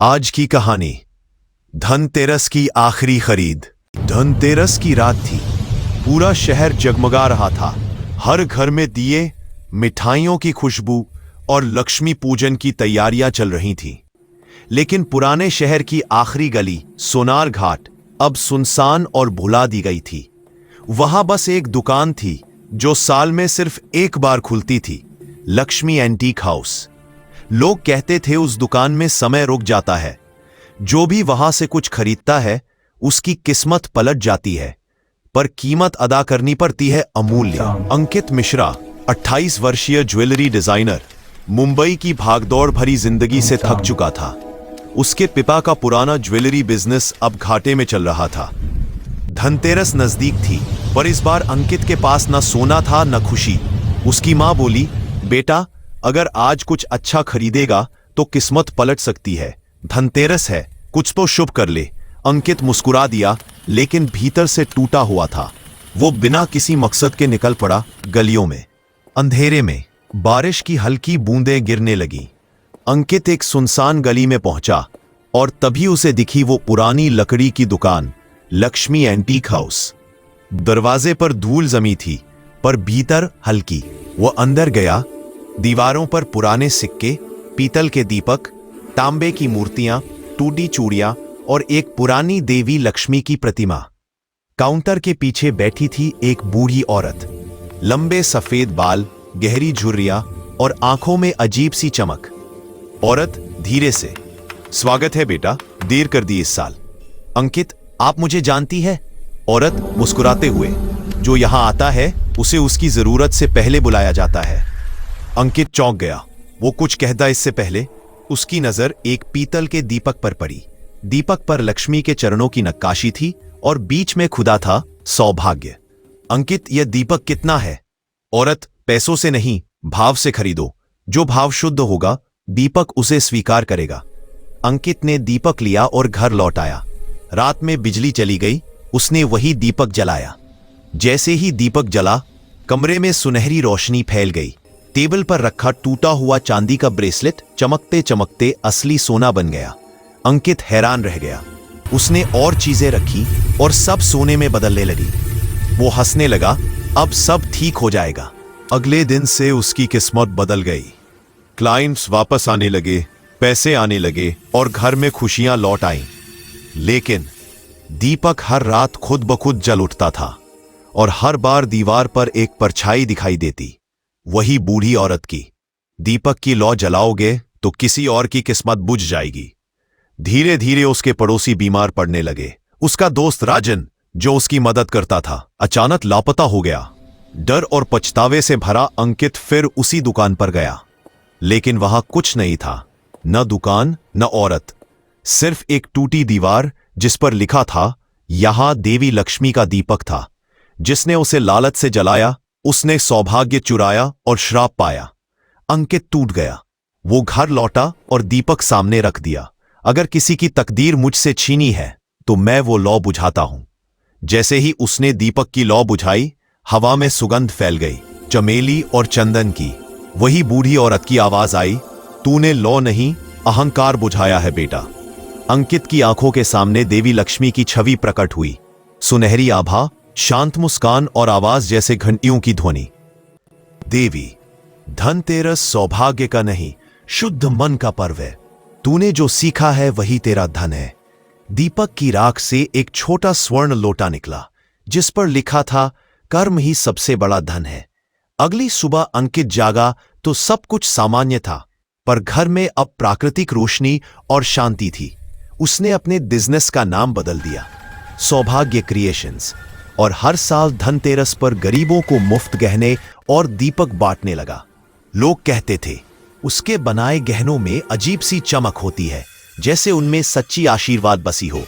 आज की कहानी धनतेरस की आखिरी खरीद। धनतेरस की रात थी। पूरा शहर जगमगा रहा था। हर घर में दिए, मिठाइयों की खुशबू और लक्ष्मी पूजन की तैयारियां चल रही थीं। लेकिन पुराने शहर की आखिरी गली सोनार घाट अब सुनसान और भुला दी गई थी। वहां बस एक दुकान थी जो साल में सिर्फ एक बार खुलती थी, लक्ष्मी एंटीक हाउस। लोग कहते थे उस दुकान में समय रुक जाता है। जो भी वहां से कुछ खरीदता है उसकी किस्मत पलट जाती है, पर कीमत अदा करनी पड़ती है अमूल्य। अंकित मिश्रा 28 वर्षीय ज्वेलरी डिजाइनर मुंबई की भागदौड़ भरी जिंदगी से थक चुका था। उसके पिता का पुराना ज्वेलरी बिजनेस अब घाटे में चल रहा था। धनतेरस नजदीक थी, पर इस बार अंकित के पास न सोना था न खुशी। उसकी मां बोली, बेटा अगर आज कुछ अच्छा खरीदेगा तो किस्मत पलट सकती है। धनतेरस है, कुछ तो शुभ कर ले। अंकित मुस्कुरा दिया, लेकिन भीतर से टूटा हुआ था। वो बिना किसी मकसद के निकल पड़ा गलियों में। अंधेरे में बारिश की हल्की बूंदें गिरने लगी। अंकित एक सुनसान गली में पहुंचा और तभी उसे दिखी वो पुरानी लकड़ी की दुकान, लक्ष्मी एंटीक हाउस। दरवाजे पर धूल जमी थी, पर भीतर हल्की। वो अंदर गया। दीवारों पर पुराने सिक्के, पीतल के दीपक, तांबे की मूर्तियां, टूटी चूड़ियां और एक पुरानी देवी लक्ष्मी की प्रतिमा। काउंटर के पीछे बैठी थी एक बूढ़ी औरत। लंबे सफेद बाल, गहरी झुर्रियां और आंखों में अजीब सी चमक। औरत धीरे से, स्वागत है बेटा, देर कर दी इस साल। अंकित, आप मुझे जानती है? औरत मुस्कुराते हुए, जो यहां आता है उसे उसकी जरूरत से पहले बुलाया जाता है। अंकित चौंक गया। वो कुछ कहता इससे पहले उसकी नजर एक पीतल के दीपक पर पड़ी। दीपक पर लक्ष्मी के चरणों की नक्काशी थी और बीच में खुदा था सौभाग्य। अंकित, यह दीपक कितना है? औरत, पैसों से नहीं, भाव से खरीदो। जो भाव शुद्ध होगा दीपक उसे स्वीकार करेगा। अंकित ने दीपक लिया और घर लौट आया। रात में बिजली चली गई। उसने वही दीपक जलाया। जैसे ही दीपक जला, कमरे में सुनहरी रोशनी फैल गई। टेबल पर रखा टूटा हुआ चांदी का ब्रेसलेट चमकते चमकते असली सोना बन गया। अंकित हैरान रह गया। उसने और चीजें रखी और सब सोने में बदलने लगी। वो हंसने लगा, अब सब ठीक हो जाएगा। अगले दिन से उसकी किस्मत बदल गई। क्लाइंट्स वापस आने लगे, पैसे आने लगे और घर में खुशियां लौट आईं। लेकिन दीपक हर रात खुद ब खुद जल उठता था और हर बार दीवार पर एक परछाई दिखाई देती, वही बूढ़ी औरत की। दीपक की लौ जलाओगे तो किसी और की किस्मत बुझ जाएगी। धीरे धीरे उसके पड़ोसी बीमार पड़ने लगे। उसका दोस्त राजन, जो उसकी मदद करता था, अचानक लापता हो गया। डर और पछतावे से भरा अंकित फिर उसी दुकान पर गया। लेकिन वहां कुछ नहीं था, न दुकान न औरत, सिर्फ एक टूटी दीवार जिस पर लिखा था, यहां देवी लक्ष्मी का दीपक था। जिसने उसे लालच से जलाया उसने सौभाग्य चुराया और श्राप पाया। अंकित टूट गया। वो घर लौटा और दीपक सामने रख दिया। अगर किसी की तकदीर मुझसे छीनी है तो मैं वो लौ बुझाता हूं। जैसे ही उसने दीपक की लौ बुझाई, हवा में सुगंध फैल गई, चमेली और चंदन की। वही बूढ़ी औरत की आवाज आई, तूने लौ नहीं, अहंकार बुझाया है बेटा। अंकित की आंखों के सामने देवी लक्ष्मी की छवि प्रकट हुई। सुनहरी आभा, शांत मुस्कान और आवाज जैसे घंटियों की ध्वनि। देवी, धनतेरस सौभाग्य का नहीं, शुद्ध मन का पर्व है। तूने जो सीखा है वही तेरा धन है। दीपक की राख से एक छोटा स्वर्ण लोटा निकला, जिस पर लिखा था, कर्म ही सबसे बड़ा धन है। अगली सुबह अंकित जागा तो सब कुछ सामान्य था, पर घर में अब प्राकृतिक रोशनी और शांति थी। उसने अपने बिजनेस का नाम बदल दिया, सौभाग्य क्रिएशंस, और हर साल धनतेरस पर गरीबों को मुफ्त गहने और दीपक बांटने लगा। लोग कहते थे, उसके बनाए गहनों में अजीब सी चमक होती है, जैसे उनमें सच्ची आशीर्वाद बसी हो।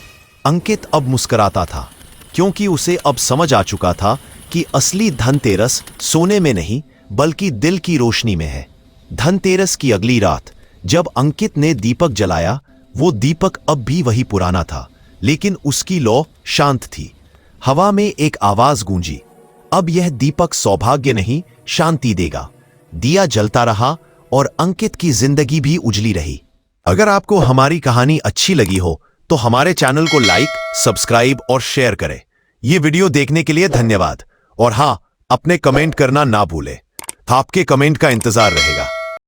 अंकित अब मुस्कुराता था, क्योंकि उसे अब समझ आ चुका था कि असली धनतेरस सोने में नहीं बल्कि दिल की रोशनी में है। धनतेरस की अगली रात जब अंकित ने दीपक जलाया, वो दीपक अब भी वही पुराना था, लेकिन उसकी लौ शांत थी। हवा में एक आवाज गूंजी, अब यह दीपक सौभाग्य नहीं, शांति देगा। दिया जलता रहा और अंकित की जिंदगी भी उजली रही। अगर आपको हमारी कहानी अच्छी लगी हो तो हमारे चैनल को लाइक, सब्सक्राइब और शेयर करें। ये वीडियो देखने के लिए धन्यवाद। और हाँ, अपने कमेंट करना ना भूलें। आपके कमेंट का इंतजार रहेगा।